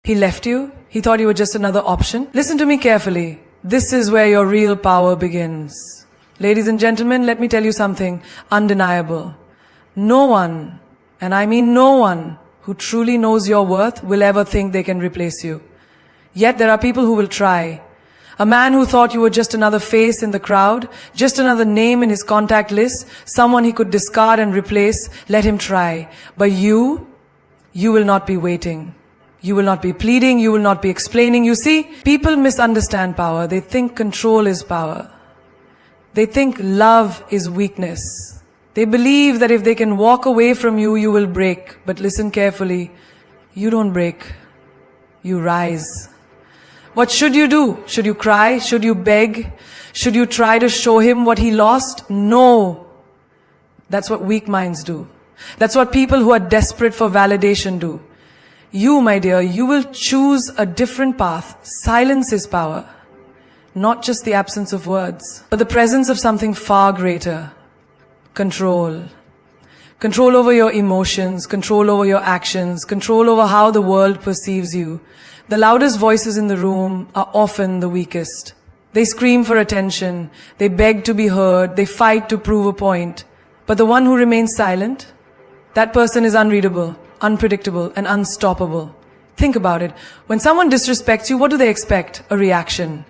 He left you. He thought you were just another option. Listen to me carefully. This is where your real power begins. Ladies and gentlemen, let me tell you something undeniable. No one, and I mean no one, who truly knows your worth will ever think they can replace you. Yet there are people who will try. A man who thought you were just another face in the crowd, just another name in his contact list, someone he could discard and replace, let him try. But you will not be waiting. You will not be pleading, you will not be explaining. You see, people misunderstand power. They think control is power. They think love is weakness. They believe that if they can walk away from you, you will break. But listen carefully, you don't break, you rise. What should you do? Should you cry? Should you beg? Should you try to show him what he lost? No. That's what weak minds do. That's what people who are desperate for validation do. You, my dear, you will choose a different path. Silence is power. Not just the absence of words, but the presence of something far greater. Control. Control over your emotions, control over your actions, control over how the world perceives you. The loudest voices in the room are often the weakest. They scream for attention, they beg to be heard, they fight to prove a point. But the one who remains silent, that person is unreadable, unpredictable, and unstoppable. Think about it. When someone disrespects you, what do they expect? A reaction.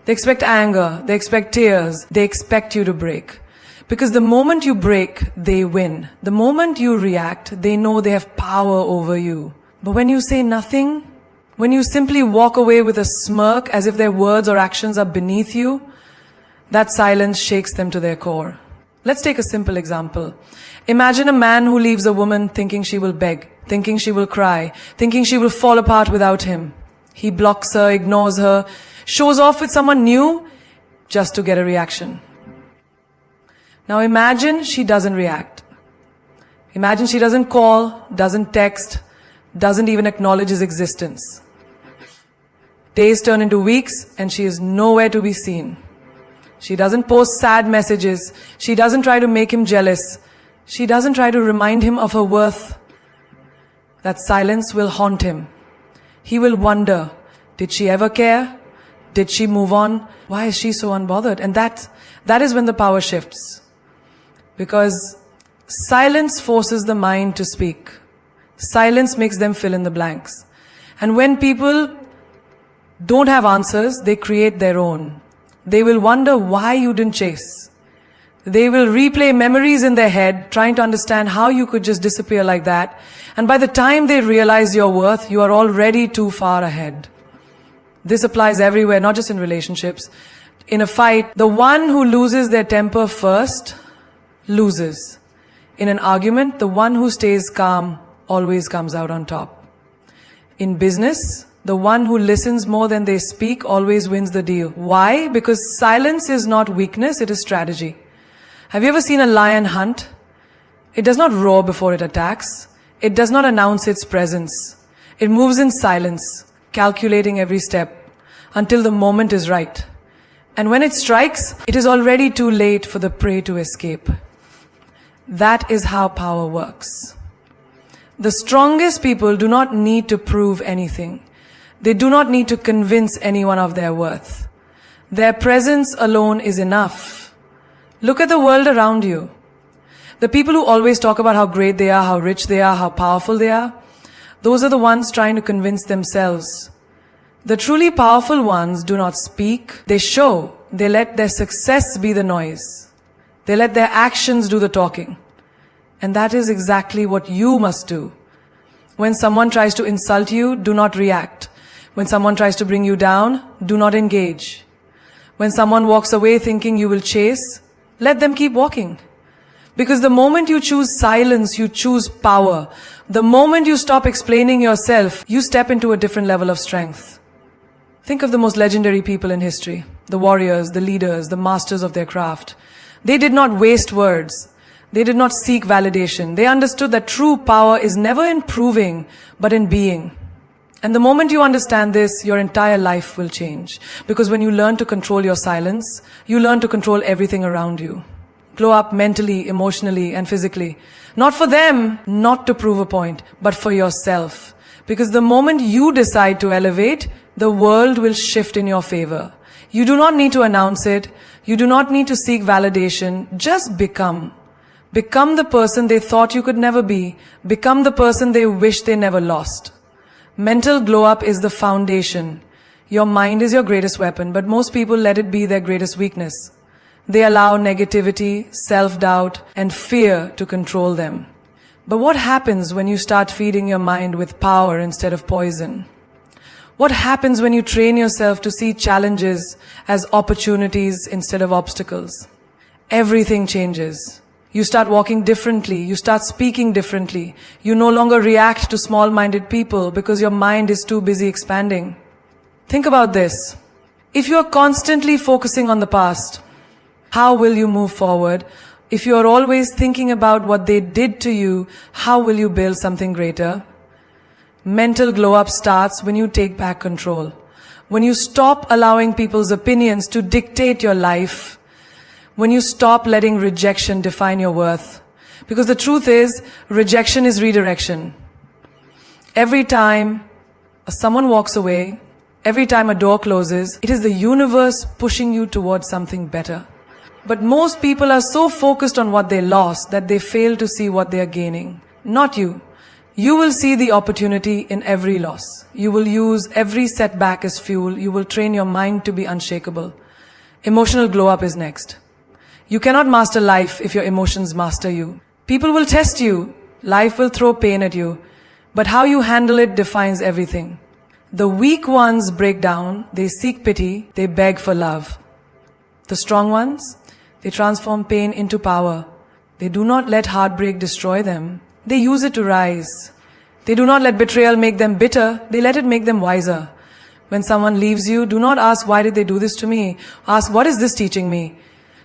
They expect anger, they expect tears, they expect you to break. Because the moment you break, they win. The moment you react, they know they have power over you. But when you say nothing, when you simply walk away with a smirk as if their words or actions are beneath you, that silence shakes them to their core. Let's take a simple example. Imagine a man who leaves a woman thinking she will beg, thinking she will cry, thinking she will fall apart without him. He blocks her, ignores her, shows off with someone new just to get a reaction. Now imagine she doesn't react. Imagine she doesn't call, doesn't text, doesn't even acknowledge his existence. Days turn into weeks and she is nowhere to be seen. She doesn't post sad messages. She doesn't try to make him jealous. She doesn't try to remind him of her worth. That silence will haunt him. He will wonder, did she ever care? Did she move on? Why is she so unbothered? And that is when the power shifts. Because silence forces the mind to speak. Silence makes them fill in the blanks. And when people don't have answers, they create their own. They will wonder why you didn't chase. They will replay memories in their head, trying to understand how you could just disappear like that. And by the time they realize your worth, you are already too far ahead. This applies everywhere, not just in relationships. In a fight, the one who loses their temper first loses. In an argument, the one who stays calm always comes out on top. In business, the one who listens more than they speak always wins the deal. Why? Because silence is not weakness, it is strategy. Have you ever seen a lion hunt? It does not roar before it attacks. It does not announce its presence. It moves in silence, calculating every step until the moment is right. And when it strikes, it is already too late for the prey to escape. That is how power works. The strongest people do not need to prove anything. They do not need to convince anyone of their worth. Their presence alone is enough. Look at the world around you. The people who always talk about how great they are, how rich they are, how powerful they are, those are the ones trying to convince themselves. The truly powerful ones do not speak, they show. They let their success be the noise. They let their actions do the talking. And that is exactly what you must do. When someone tries to insult you, do not react. When someone tries to bring you down, do not engage. When someone walks away thinking you will chase, let them keep walking. Because the moment you choose silence, you choose power. The moment you stop explaining yourself, you step into a different level of strength. Think of the most legendary people in history. The warriors, the leaders, the masters of their craft. They did not waste words. They did not seek validation. They understood that true power is never in proving, but in being. And the moment you understand this, your entire life will change. Because when you learn to control your silence, you learn to control everything around you. Glow up mentally, emotionally, and physically. Not for them, not to prove a point, but for yourself. Because the moment you decide to elevate, the world will shift in your favor. You do not need to announce it. You do not need to seek validation. Just become. Become the person they thought you could never be. Become the person they wish they never lost. Mental glow up is the foundation. Your mind is your greatest weapon, but most people let it be their greatest weakness. They allow negativity, self-doubt, and fear to control them. But what happens when you start feeding your mind with power instead of poison? What happens when you train yourself to see challenges as opportunities instead of obstacles? Everything changes. You start walking differently. You start speaking differently. You no longer react to small-minded people because your mind is too busy expanding. Think about this. If you are constantly focusing on the past, how will you move forward? If you are always thinking about what they did to you, how will you build something greater? Mental glow up starts when you take back control. When you stop allowing people's opinions to dictate your life. When you stop letting rejection define your worth. Because the truth is, rejection is redirection. Every time someone walks away, every time a door closes, it is the universe pushing you towards something better. But most people are so focused on what they lost that they fail to see what they are gaining. Not you. You will see the opportunity in every loss. You will use every setback as fuel. You will train your mind to be unshakable. Emotional glow up is next. You cannot master life if your emotions master you. People will test you. Life will throw pain at you. But how you handle it defines everything. The weak ones break down. They seek pity. They beg for love. The strong ones, they transform pain into power. They do not let heartbreak destroy them. They use it to rise. They do not let betrayal make them bitter. They let it make them wiser. When someone leaves you, do not ask, why did they do this to me? Ask, what is this teaching me?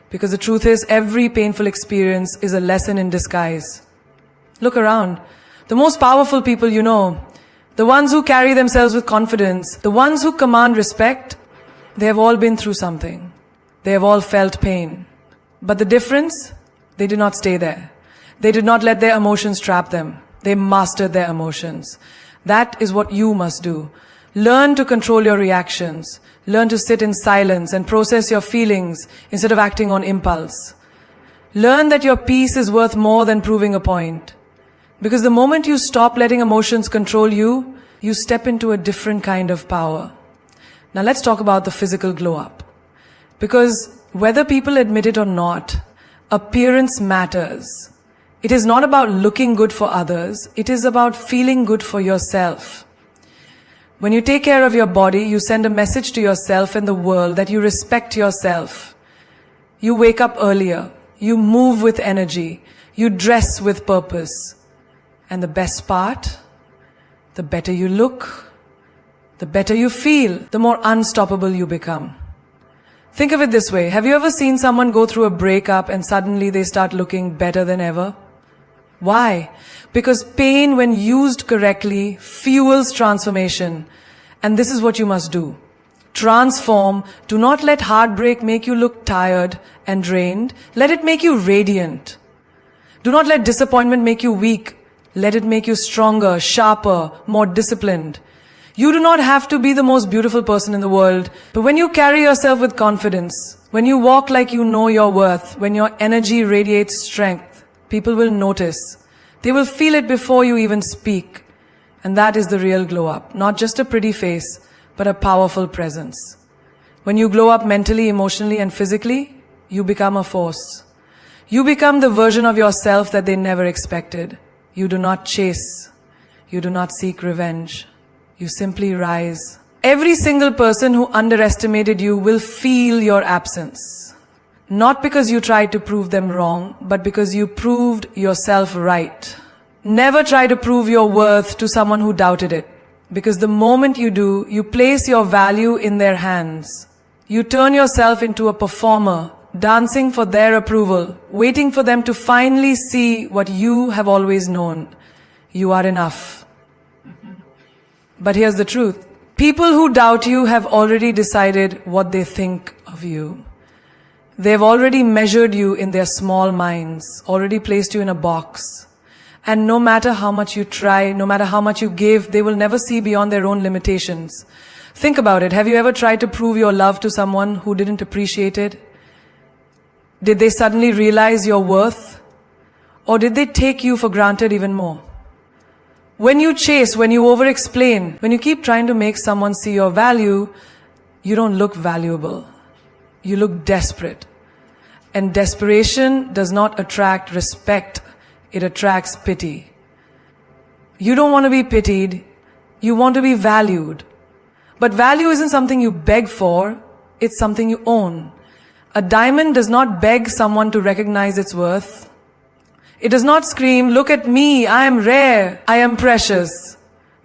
Because the truth is, every painful experience is a lesson in disguise. Look around. The most powerful people you know, the ones who carry themselves with confidence, the ones who command respect, they have all been through something. They have all felt pain. But the difference, they did not stay there. They did not let their emotions trap them. They mastered their emotions. That is what you must do. Learn to control your reactions. Learn to sit in silence and process your feelings instead of acting on impulse. Learn that your peace is worth more than proving a point. Because the moment you stop letting emotions control you, you step into a different kind of power. Now let's talk about the physical glow up. Because whether people admit it or not, appearance matters. It is not about looking good for others. It is about feeling good for yourself. When you take care of your body, you send a message to yourself and the world that you respect yourself. You wake up earlier. You move with energy. You dress with purpose. And the best part, the better you look, the better you feel, the more unstoppable you become. Think of it this way. Have you ever seen someone go through a breakup and suddenly they start looking better than ever? Why? Because pain, when used correctly, fuels transformation. And this is what you must do. Transform. Do not let heartbreak make you look tired and drained. Let it make you radiant. Do not let disappointment make you weak. Let it make you stronger, sharper, more disciplined. You do not have to be the most beautiful person in the world, but when you carry yourself with confidence, when you walk like you know your worth, when your energy radiates strength, people will notice. They will feel it before you even speak. And that is the real glow up. Not just a pretty face, but a powerful presence. When you glow up mentally, emotionally, and physically, you become a force. You become the version of yourself that they never expected. You do not chase. You do not seek revenge. You simply rise. Every single person who underestimated you will feel your absence. Not because you tried to prove them wrong, but because you proved yourself right. Never try to prove your worth to someone who doubted it. Because the moment you do, you place your value in their hands. You turn yourself into a performer, dancing for their approval, waiting for them to finally see what you have always known. You are enough. But here's the truth. People who doubt you have already decided what they think of you. They've already measured you in their small minds, already placed you in a box. And no matter how much you try, no matter how much you give, they will never see beyond their own limitations. Think about it. Have you ever tried to prove your love to someone who didn't appreciate it? Did they suddenly realize your worth? Or did they take you for granted even more? When you chase, when you over-explain, when you keep trying to make someone see your value, you don't look valuable. You look desperate. And desperation does not attract respect. It attracts pity. You don't want to be pitied. You want to be valued. But value isn't something you beg for. It's something you own. A diamond does not beg someone to recognize its worth. It does not scream, "Look at me, I am rare, I am precious."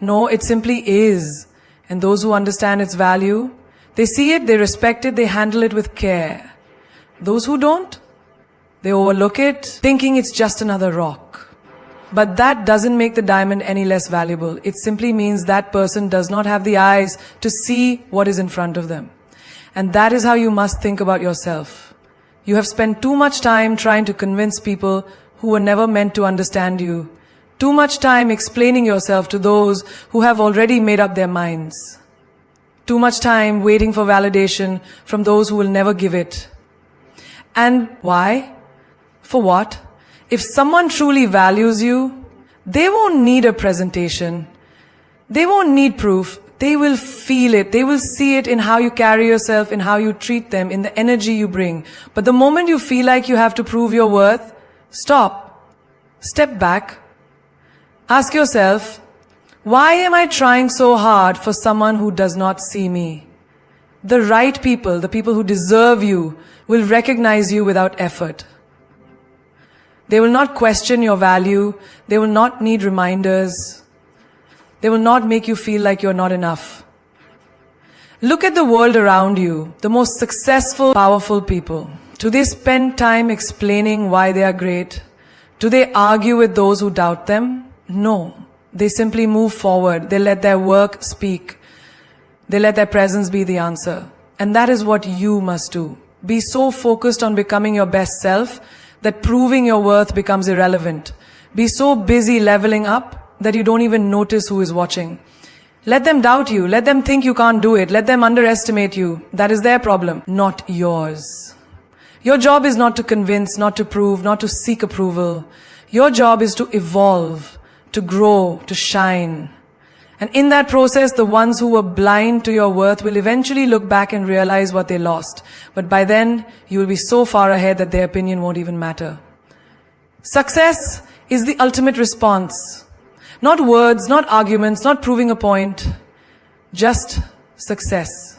No, it simply is. And those who understand its value, they see it, they respect it, they handle it with care. Those who don't, they overlook it, thinking it's just another rock. But that doesn't make the diamond any less valuable. It simply means that person does not have the eyes to see what is in front of them. And that is how you must think about yourself. You have spent too much time trying to convince people who were never meant to understand you. Too much time explaining yourself to those who have already made up their minds. Too much time waiting for validation from those who will never give it. And why? For what? If someone truly values you, they won't need a presentation. They won't need proof. They will feel it. They will see it in how you carry yourself, in how you treat them, in the energy you bring. But the moment you feel like you have to prove your worth, stop. Step back. Ask yourself, why am I trying so hard for someone who does not see me? The right people, the people who deserve you, will recognize you without effort. They will not question your value. They will not need reminders. They will not make you feel like you're not enough. Look at the world around you, the most successful, powerful people. Do they spend time explaining why they are great? Do they argue with those who doubt them? No. They simply move forward. They let their work speak. They let their presence be the answer. And that is what you must do. Be so focused on becoming your best self that proving your worth becomes irrelevant. Be so busy leveling up that you don't even notice who is watching. Let them doubt you. Let them think you can't do it. Let them underestimate you. That is their problem, not yours. Your job is not to convince, not to prove, not to seek approval. Your job is to evolve, to grow, to shine. And in that process, the ones who were blind to your worth will eventually look back and realize what they lost. But by then, you will be so far ahead that their opinion won't even matter. Success is the ultimate response. Not words, not arguments, not proving a point. Just success.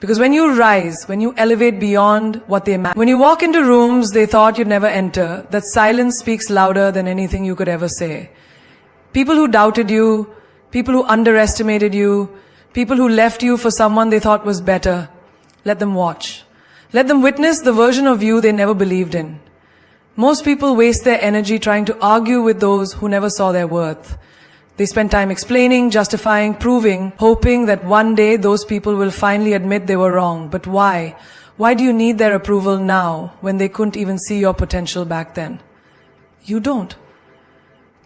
Because when you rise, when you elevate beyond what they imagine, when you walk into rooms they thought you'd never enter, that silence speaks louder than anything you could ever say. People who doubted you, people who underestimated you, people who left you for someone they thought was better, let them watch. Let them witness the version of you they never believed in. Most people waste their energy trying to argue with those who never saw their worth. They spend time explaining, justifying, proving, hoping that one day those people will finally admit they were wrong. But why? Why do you need their approval now when they couldn't even see your potential back then? You don't.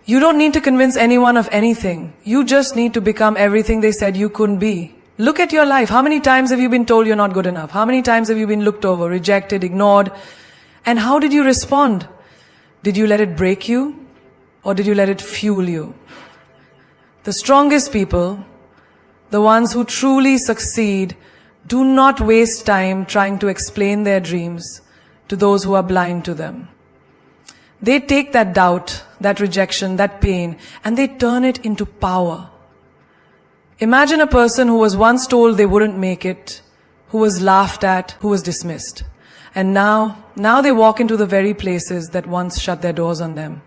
You don't need to convince anyone of anything. You just need to become everything they said you couldn't be. Look at your life. How many times have you been told you're not good enough? How many times have you been looked over, rejected, ignored? And how did you respond? Did you let it break you? Or did you let it fuel you? The strongest people, the ones who truly succeed, do not waste time trying to explain their dreams to those who are blind to them. They take that doubt, that rejection, that pain, and they turn it into power. Imagine a person who was once told they wouldn't make it, who was laughed at, who was dismissed. And now they walk into the very places that once shut their doors on them.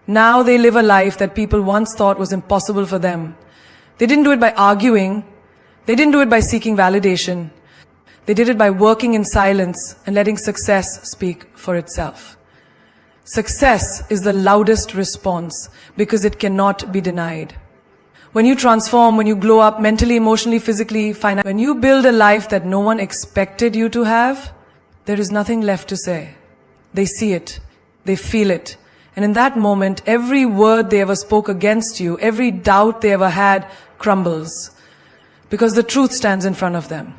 Now they live a life that people once thought was impossible for them. They didn't do it by arguing. They didn't do it by seeking validation. They did it by working in silence and letting success speak for itself. Success is the loudest response because it cannot be denied. When you transform, when you glow up mentally, emotionally, physically, financially, when you build a life that no one expected you to have, there is nothing left to say. They see it, they feel it, And in that moment, every word they ever spoke against you, every doubt they ever had, crumbles. Because the truth stands in front of them.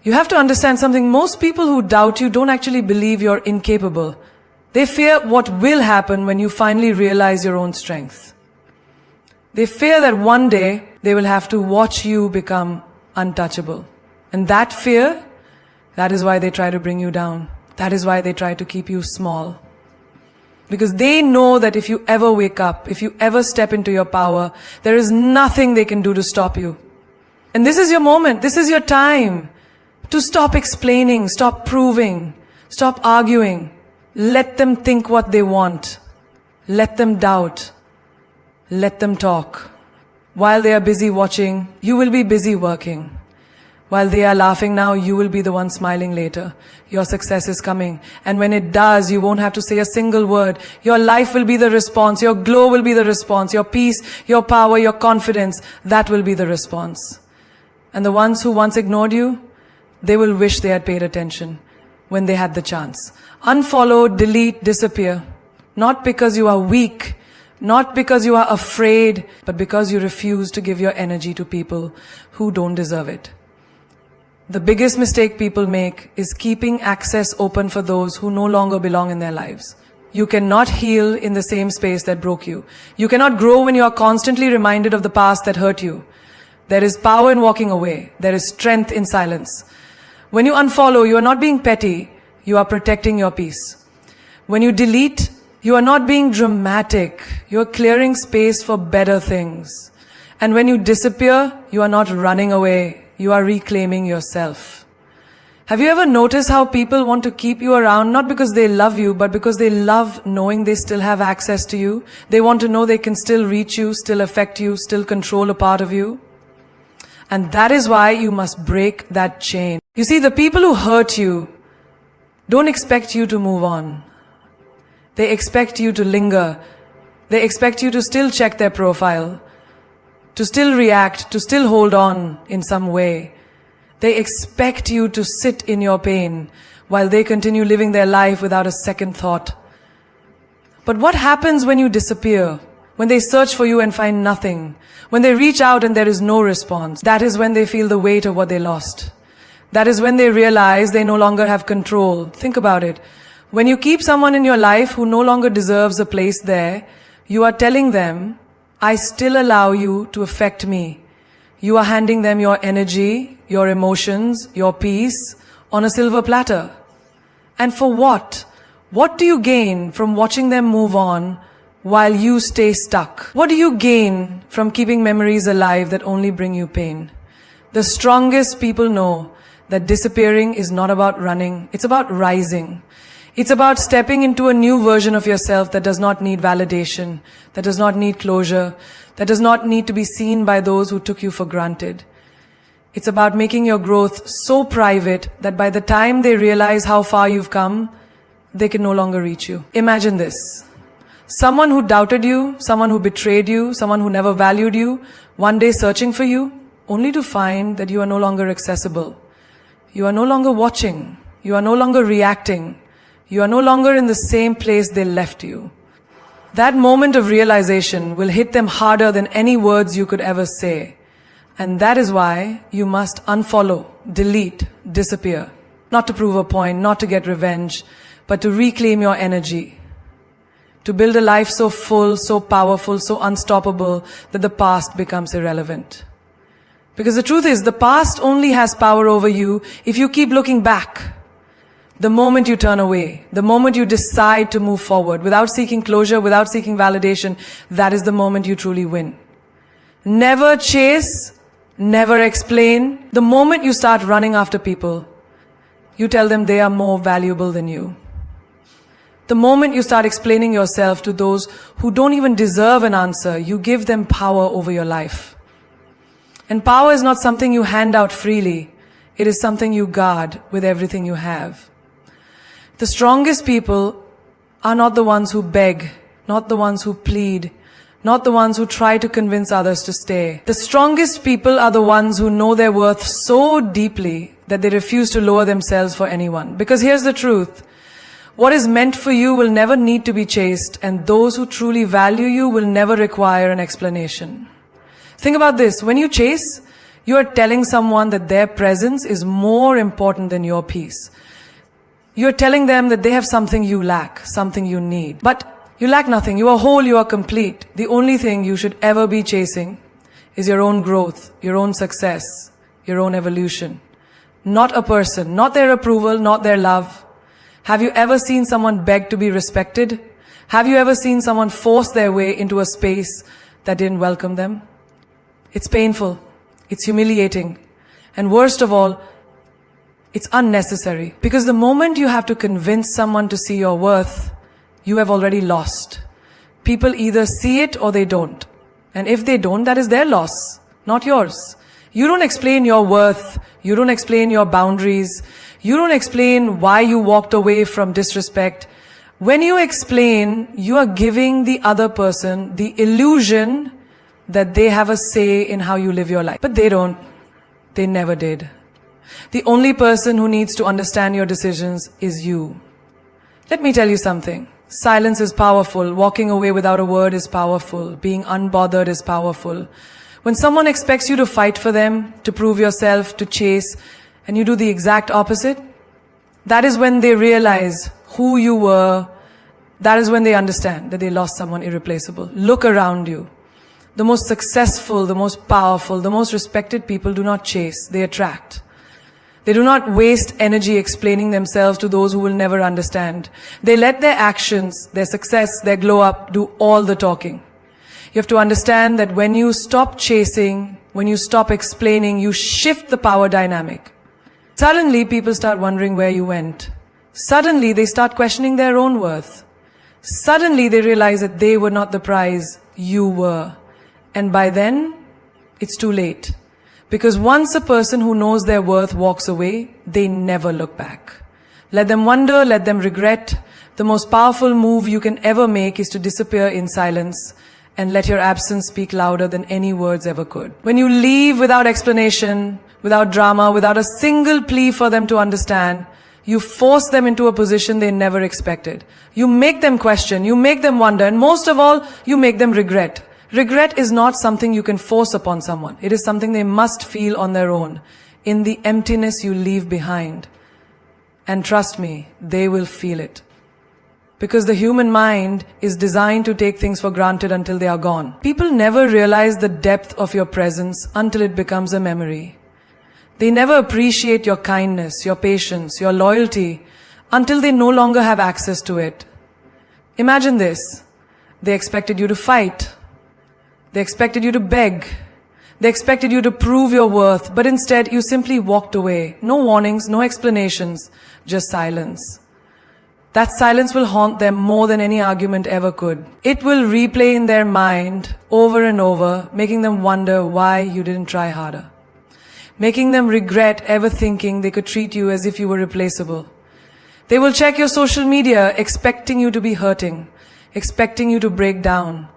You have to understand something. Most people who doubt you don't actually believe you're incapable. They fear what will happen when you finally realize your own strength. They fear that one day they will have to watch you become untouchable. And that fear, that is why they try to bring you down. That is why they try to keep you small. Because they know that if you ever wake up, if you ever step into your power, there is nothing they can do to stop you. And this is your moment. This is your time to stop explaining, stop proving, stop arguing. Let them think what they want. Let them doubt. Let them talk. While they are busy watching, you will be busy working. While they are laughing now, you will be the one smiling later. Your success is coming. And when it does, you won't have to say a single word. Your life will be the response. Your glow will be the response. Your peace, your power, your confidence, that will be the response. And the ones who once ignored you, they will wish they had paid attention when they had the chance. Unfollow, delete, disappear. Not because you are weak, not because you are afraid, but because you refuse to give your energy to people who don't deserve it. The biggest mistake people make is keeping access open for those who no longer belong in their lives. You cannot heal in the same space that broke you. You cannot grow when you are constantly reminded of the past that hurt you. There is power in walking away. There is strength in silence. When you unfollow, you are not being petty, you are protecting your peace. When you delete, you are not being dramatic, you are clearing space for better things. And when you disappear, you are not running away, you are reclaiming yourself. Have you ever noticed how people want to keep you around, not because they love you, but because they love knowing they still have access to you? They want to know they can still reach you, still affect you, still control a part of you. And that is why you must break that chain. You see, the people who hurt you don't expect you to move on. They expect you to linger. They expect you to still check their profile, to still react, to still hold on in some way. They expect you to sit in your pain while they continue living their life without a second thought. But what happens when you disappear? When they search for you and find nothing? When they reach out and there is no response? That is when they feel the weight of what they lost. That is when they realize they no longer have control. Think about it. When you keep someone in your life who no longer deserves a place there, you are telling them, I still allow you to affect me. You are handing them your energy, your emotions, your peace on a silver platter. And for what? What do you gain from watching them move on while you stay stuck? What do you gain from keeping memories alive that only bring you pain? The strongest people know that disappearing is not about running, it's about rising. It's about stepping into a new version of yourself that does not need validation, that does not need closure, that does not need to be seen by those who took you for granted. It's about making your growth so private that by the time they realize how far you've come, they can no longer reach you. Imagine this. Someone who doubted you, someone who betrayed you, someone who never valued you, one day searching for you, only to find that you are no longer accessible. You are no longer watching. You are no longer reacting. You are no longer in the same place they left you. That moment of realization will hit them harder than any words you could ever say. And that is why you must unfollow, delete, disappear. Not to prove a point, not to get revenge, but to reclaim your energy. To build a life so full, so powerful, so unstoppable that the past becomes irrelevant. Because the truth is, the past only has power over you if you keep looking back. The moment you turn away, the moment you decide to move forward, without seeking closure, without seeking validation, that is the moment you truly win. Never chase, never explain. The moment you start running after people, you tell them they are more valuable than you. The moment you start explaining yourself to those who don't even deserve an answer, you give them power over your life. And power is not something you hand out freely. It is something you guard with everything you have. The strongest people are not the ones who beg, not the ones who plead, not the ones who try to convince others to stay. The strongest people are the ones who know their worth so deeply that they refuse to lower themselves for anyone. Because here's the truth. What is meant for you will never need to be chased, and those who truly value you will never require an explanation. Think about this. When you chase, you are telling someone that their presence is more important than your peace. You're telling them that they have something you lack, something you need. But you lack nothing. You are whole, you are complete. The only thing you should ever be chasing is your own growth, your own success, your own evolution. Not a person, not their approval, not their love. Have you ever seen someone beg to be respected? Have you ever seen someone force their way into a space that didn't welcome them? It's painful. It's humiliating. And worst of all, it's unnecessary. Because the moment you have to convince someone to see your worth, you have already lost. People either see it or they don't. And if they don't, that is their loss, not yours. You don't explain your worth. You don't explain your boundaries. You don't explain why you walked away from disrespect. When you explain, you are giving the other person the illusion that they have a say in how you live your life. But they don't. They never did. The only person who needs to understand your decisions is you. Let me tell you something. Silence is powerful. Walking away without a word is powerful. Being unbothered is powerful. When someone expects you to fight for them, to prove yourself, to chase, and you do the exact opposite, that is when they realize who you were. That is when they understand that they lost someone irreplaceable. Look around you. The most successful, the most powerful, the most respected people do not chase, they attract. They do not waste energy explaining themselves to those who will never understand. They let their actions, their success, their glow up do all the talking. You have to understand that when you stop chasing, when you stop explaining, you shift the power dynamic. Suddenly, people start wondering where you went. Suddenly, they start questioning their own worth. Suddenly, they realize that they were not the prize, you were. And by then, it's too late. Because once a person who knows their worth walks away, they never look back. Let them wonder, let them regret. The most powerful move you can ever make is to disappear in silence and let your absence speak louder than any words ever could. When you leave without explanation, without drama, without a single plea for them to understand, you force them into a position they never expected. You make them question, you make them wonder, and most of all, you make them regret. Regret is not something you can force upon someone. It is something they must feel on their own, in the emptiness you leave behind. And trust me, they will feel it. Because the human mind is designed to take things for granted until they are gone. People never realize the depth of your presence until it becomes a memory. They never appreciate your kindness, your patience, your loyalty until they no longer have access to it. Imagine this. They expected you to fight. They expected you to beg. They expected you to prove your worth, but instead you simply walked away. No warnings, no explanations, just silence. That silence will haunt them more than any argument ever could. It will replay in their mind over and over, making them wonder why you didn't try harder. Making them regret ever thinking they could treat you as if you were replaceable. They will check your social media expecting you to be hurting, expecting you to break down,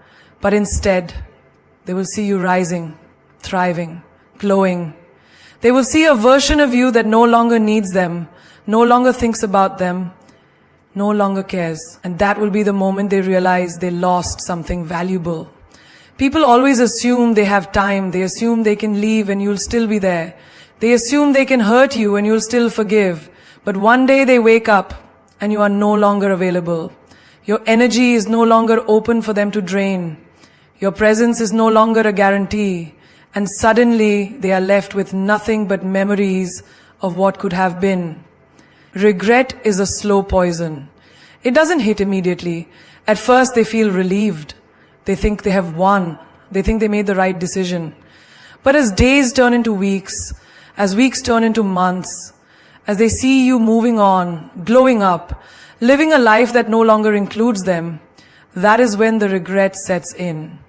but instead, they will see you rising, thriving, glowing. They will see a version of you that no longer needs them, no longer thinks about them, no longer cares. And that will be the moment they realize they lost something valuable. People always assume they have time. They assume they can leave and you'll still be there. They assume they can hurt you and you'll still forgive. But one day they wake up and you are no longer available. Your energy is no longer open for them to drain. Your presence is no longer a guarantee, and suddenly they are left with nothing but memories of what could have been. Regret is a slow poison. It doesn't hit immediately. At first they feel relieved. They think they have won. They think they made the right decision. But as days turn into weeks, as weeks turn into months, as they see you moving on, glowing up, living a life that no longer includes them, that is when the regret sets in.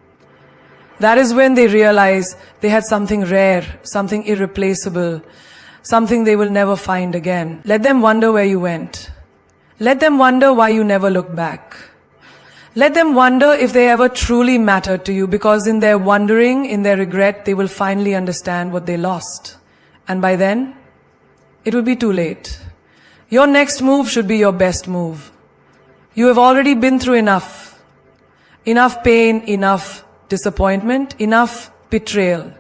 That is when they realize they had something rare, something irreplaceable, something they will never find again. Let them wonder where you went. Let them wonder why you never looked back. Let them wonder if they ever truly mattered to you, because in their wondering, in their regret, they will finally understand what they lost. And by then, it will be too late. Your next move should be your best move. You have already been through enough. Enough pain, enough disappointment, enough betrayal.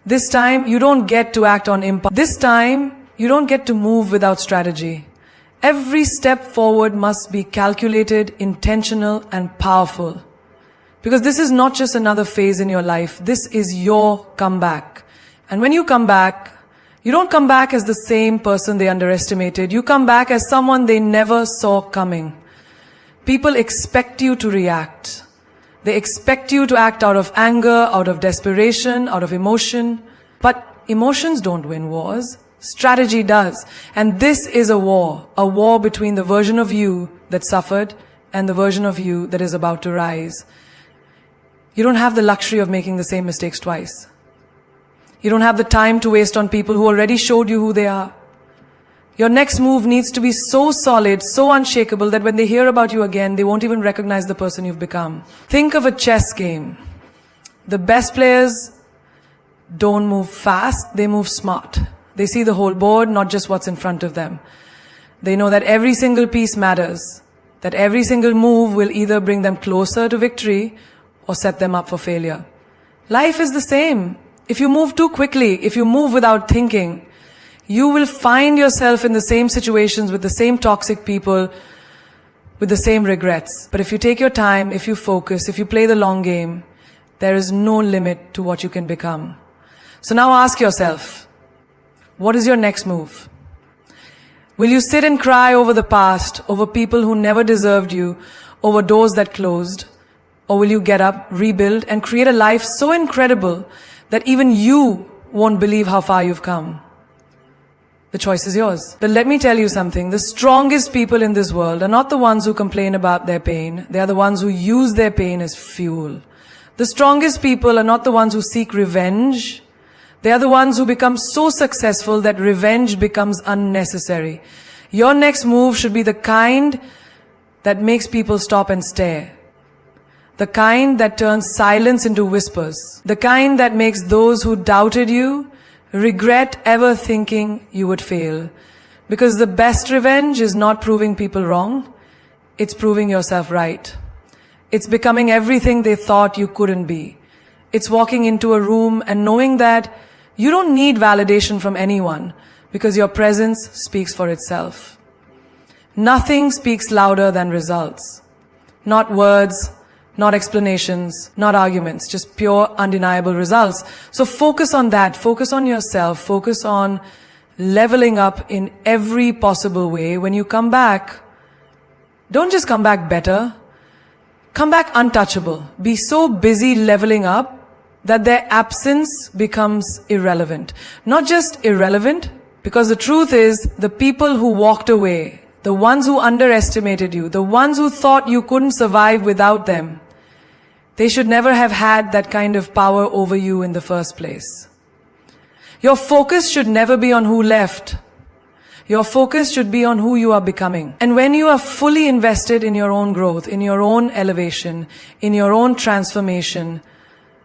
This time, you don't get to act on impulse. This time, you don't get to move without strategy. Every step forward must be calculated, intentional, and powerful. Because this is not just another phase in your life. This is your comeback. And when you come back, you don't come back as the same person they underestimated. You come back as someone they never saw coming. People expect you to react. They expect you to act out of anger, out of desperation, out of emotion. But emotions don't win wars. Strategy does. And this is a war between the version of you that suffered and the version of you that is about to rise. You don't have the luxury of making the same mistakes twice. You don't have the time to waste on people who already showed you who they are. Your next move needs to be so solid, so unshakable that when they hear about you again, they won't even recognize the person you've become. Think of a chess game. The best players don't move fast, they move smart. They see the whole board, not just what's in front of them. They know that every single piece matters, that every single move will either bring them closer to victory or set them up for failure. Life is the same. If you move too quickly, if you move without thinking, you will find yourself in the same situations with the same toxic people, with the same regrets. But if you take your time, if you focus, if you play the long game, there is no limit to what you can become. So now ask yourself, what is your next move? Will you sit and cry over the past, over people who never deserved you, over doors that closed? Or will you get up, rebuild, and create a life so incredible that even you won't believe how far you've come? The choice is yours. But let me tell you something. The strongest people in this world are not the ones who complain about their pain. They are the ones who use their pain as fuel. The strongest people are not the ones who seek revenge. They are the ones who become so successful that revenge becomes unnecessary. Your next move should be the kind that makes people stop and stare. The kind that turns silence into whispers. The kind that makes those who doubted you regret ever thinking you would fail. Because the best revenge is not proving people wrong. It's proving yourself right. It's becoming everything they thought you couldn't be. It's walking into a room and knowing that you don't need validation from anyone because your presence speaks for itself. Nothing speaks louder than results. Not words, not explanations, not arguments, just pure, undeniable results. So focus on that. Focus on yourself. Focus on leveling up in every possible way. When you come back, don't just come back better. Come back untouchable. Be so busy leveling up that their absence becomes irrelevant. Not just irrelevant, because the truth is, the people who walked away, the ones who underestimated you, the ones who thought you couldn't survive without them, they should never have had that kind of power over you in the first place. Your focus should never be on who left. Your focus should be on who you are becoming. And when you are fully invested in your own growth, in your own elevation, in your own transformation,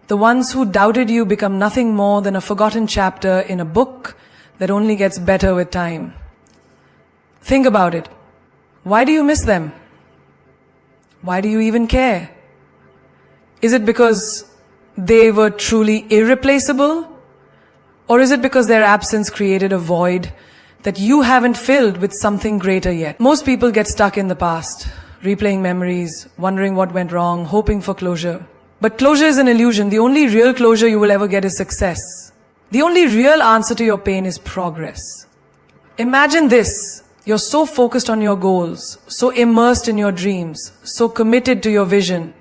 the ones who doubted you become nothing more than a forgotten chapter in a book that only gets better with time. Think about it. Why do you miss them? Why do you even care? Is it because they were truly irreplaceable? Or is it because their absence created a void that you haven't filled with something greater yet? Most people get stuck in the past, replaying memories, wondering what went wrong, hoping for closure. But closure is an illusion. The only real closure you will ever get is success. The only real answer to your pain is progress. Imagine this. You're so focused on your goals, so immersed in your dreams, so committed to your vision,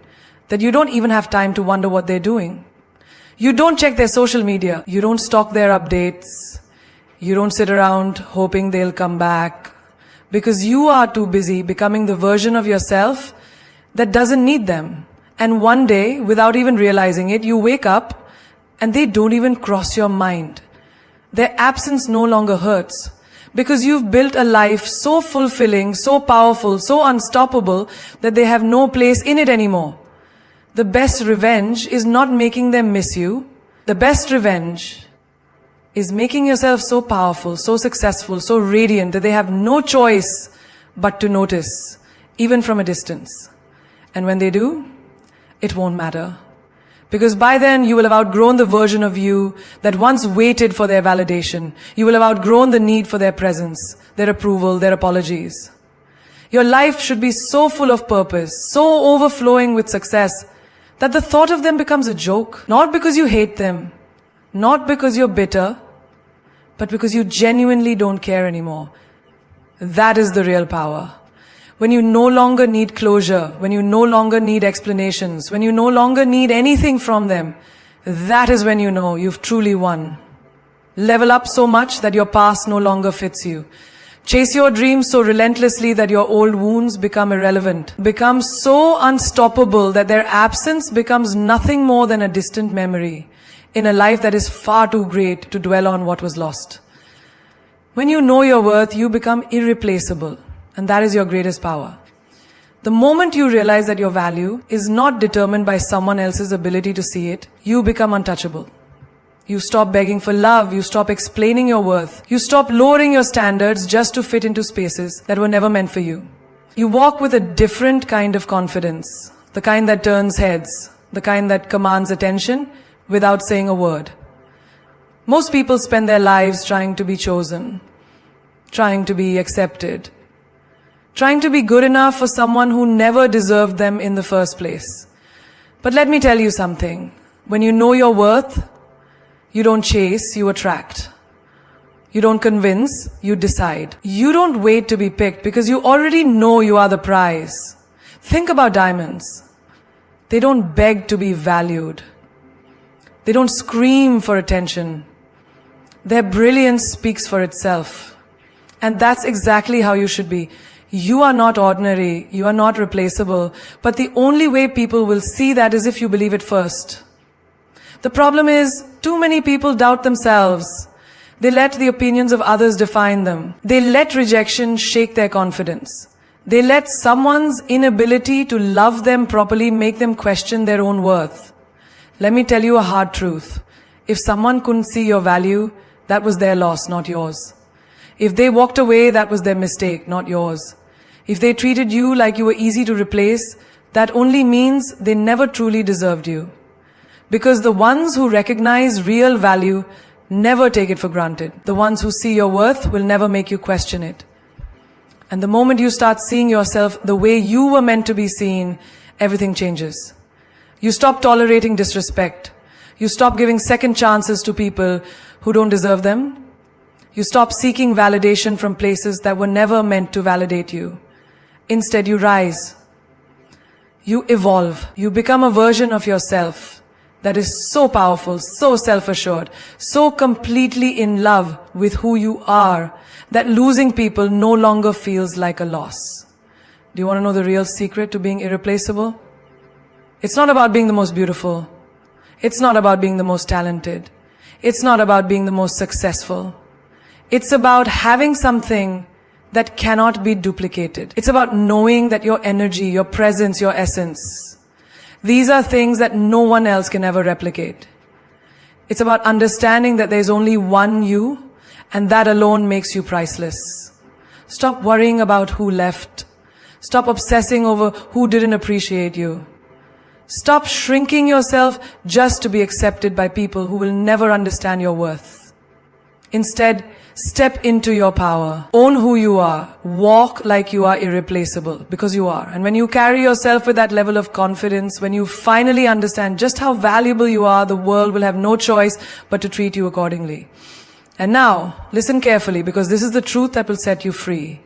that you don't even have time to wonder what they're doing. You don't check their social media. You don't stalk their updates. You don't sit around hoping they'll come back. Because you are too busy becoming the version of yourself that doesn't need them. And one day, without even realizing it, you wake up and they don't even cross your mind. Their absence no longer hurts. Because you've built a life so fulfilling, so powerful, so unstoppable that they have no place in it anymore. The best revenge is not making them miss you. The best revenge is making yourself so powerful, so successful, so radiant that they have no choice but to notice even from a distance. And when they do, it won't matter. Because by then you will have outgrown the version of you that once waited for their validation. You will have outgrown the need for their presence, their approval, their apologies. Your life should be so full of purpose, so overflowing with success, that the thought of them becomes a joke. Not because you hate them, not because you're bitter, but because you genuinely don't care anymore. That is the real power. When you no longer need closure, when you no longer need explanations, when you no longer need anything from them, that is when you know you've truly won. Level up so much that your past no longer fits you. Chase your dreams so relentlessly that your old wounds become irrelevant. Become so unstoppable that their absence becomes nothing more than a distant memory in a life that is far too great to dwell on what was lost. When you know your worth, you become irreplaceable. And that is your greatest power. The moment you realize that your value is not determined by someone else's ability to see it, you become untouchable. You stop begging for love, you stop explaining your worth, you stop lowering your standards just to fit into spaces that were never meant for you. You walk with a different kind of confidence, the kind that turns heads, the kind that commands attention without saying a word. Most people spend their lives trying to be chosen, trying to be accepted, trying to be good enough for someone who never deserved them in the first place. But let me tell you something. When you know your worth, you don't chase, you attract. You don't convince, you decide. You don't wait to be picked because you already know you are the prize. Think about diamonds. They don't beg to be valued. They don't scream for attention. Their brilliance speaks for itself. And that's exactly how you should be. You are not ordinary, you are not replaceable, but the only way people will see that is if you believe it first. The problem is, too many people doubt themselves. They let the opinions of others define them. They let rejection shake their confidence. They let someone's inability to love them properly make them question their own worth. Let me tell you a hard truth. If someone couldn't see your value, that was their loss, not yours. If they walked away, that was their mistake, not yours. If they treated you like you were easy to replace, that only means they never truly deserved you. Because the ones who recognize real value never take it for granted. The ones who see your worth will never make you question it. And the moment you start seeing yourself the way you were meant to be seen, everything changes. You stop tolerating disrespect. You stop giving second chances to people who don't deserve them. You stop seeking validation from places that were never meant to validate you. Instead, you rise. You evolve. You become a version of yourself that is so powerful, so self-assured, so completely in love with who you are that losing people no longer feels like a loss. Do you want to know the real secret to being irreplaceable? It's not about being the most beautiful. It's not about being the most talented. It's not about being the most successful. It's about having something that cannot be duplicated. It's about knowing that your energy, your presence, your essence, these are things that no one else can ever replicate. It's about understanding that there's only one you, and that alone makes you priceless. Stop worrying about who left. Stop obsessing over who didn't appreciate you. Stop shrinking yourself just to be accepted by people who will never understand your worth. Instead, step into your power. Own who you are. Walk like you are irreplaceable, because you are. And when you carry yourself with that level of confidence, when you finally understand just how valuable you are, the world will have no choice but to treat you accordingly. And now, listen carefully, because this is the truth that will set you free.